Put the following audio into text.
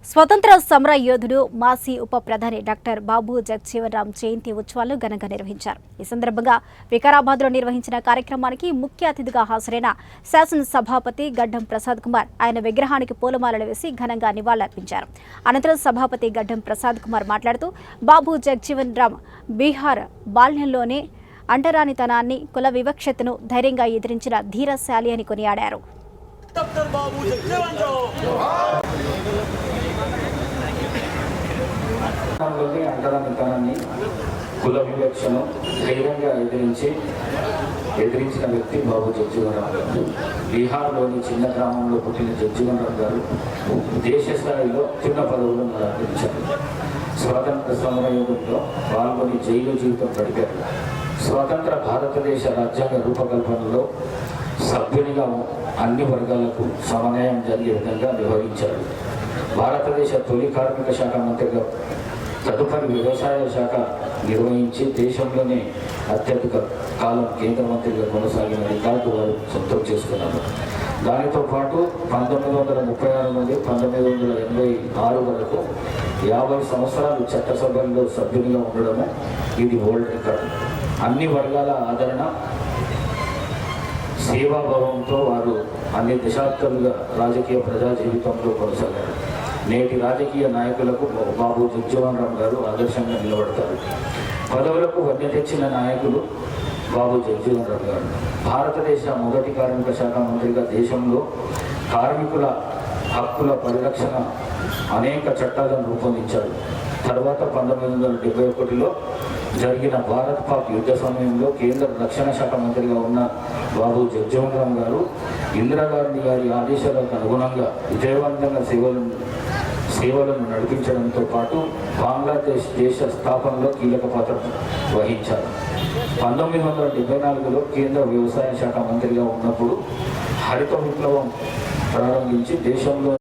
స్వతంత్ర సమర యోధుడు మాజీ ఉప ప్రధాని డాక్టర్ బాబు జగజ్జీవన్ రామ్ జయంతి ఉత్సవాలను ఘనంగా నిర్వహించారు. ఈ సందర్భంగా వికారాబాద్లో నిర్వహించిన కార్యక్రమానికి ముఖ్య అతిథిగా హాజరైన శాసన సభాపతి గడ్డం ప్రసాద్ కుమార్ ఆయన విగ్రహానికి పూలమాలలు వేసి ఘనంగా నివాళులర్పించారు. అనంతరం సభాపతి గడ్డం ప్రసాద్ కుమార్ మాట్లాడుతూ బాబు జగజ్జీవన్ రామ్ బీహార్ బాల్యంలోనే అంటరానితనాన్ని, కుల వివక్షతను ధైర్యంగా ఎదిరించిన ధీరశాలి అని కొనియాడారు. అంటరానితనాన్ని, కుల వివక్షను ధైర్యంగా ఎదిరించిన వ్యక్తి బాబు జగజ్జీవన్ రామ్ గారు. బీహార్లోని చిన్న గ్రామంలో పుట్టిన జగజ్జీవన్ రామ్ గారు దేశ స్థాయిలో చిన్న పదవులను అలంకరించారు. స్వాతంత్ర సమరయోధంలో పాల్గొని జైలు జీవితం గడిపారు. స్వతంత్ర భారతదేశ రాజ్యాంగ రూపకల్పనలో సభ్యునిగా అన్ని వర్గాలకు సమన్వయం జరిగే విధంగా నిర్వహించారు. భారతదేశ తొలి కార్మిక శాఖ మంత్రిగా, తదుపరి వ్యవసాయ శాఖ నిర్వహించి దేశంలోనే అత్యధిక కాలం కేంద్ర మంత్రిగా కొనసాగిన రికార్డు వారు సొంతం చేసుకున్నారు. దానితో పాటు 1936 నుండి 1986 వరకు 50 సంవత్సరాలు చట్టసభల్లో సభ్యునిగా ఉండడము ఇది వరల్డ్ రికార్డు. అన్ని వర్గాల ఆదరణ, సేవాభావంతో వారు అన్ని దశాబ్దాలుగా రాజకీయ ప్రజా జీవితంలో కొనసాగారు. నేటి రాజకీయ నాయకులకు బాబు జగజ్జీవన్ రామ్ గారు ఆదర్శంగా నిలబడతారు. పదవులకు వన్నె తెచ్చిన నాయకులు బాబు జగజ్జీవన్ రామ్ గారు. భారతదేశ మొదటి కార్మిక శాఖ మంత్రిగా దేశంలో కార్మికుల హక్కుల పరిరక్షణ అనేక చట్టాలను రూపొందించారు. తర్వాత 1971లో జరిగిన భారత్ పాక్ యుద్ధ సమయంలో కేంద్ర రక్షణ శాఖ మంత్రిగా ఉన్న బాబు జగజ్జీవన్ రామ్ గారు ఇందిరాగాంధీ గారి ఆదేశాలకు అనుగుణంగా విజయవంతంగా సేవలను నడిపించడంతో పాటు బంగ్లాదేశ్ దేశ స్థాపనలో కీలక పాత్ర వహించారు. 1974లో కేంద్ర వ్యవసాయ శాఖ మంత్రిగా ఉన్నప్పుడు హరిత విప్లవం ప్రారంభించి దేశంలో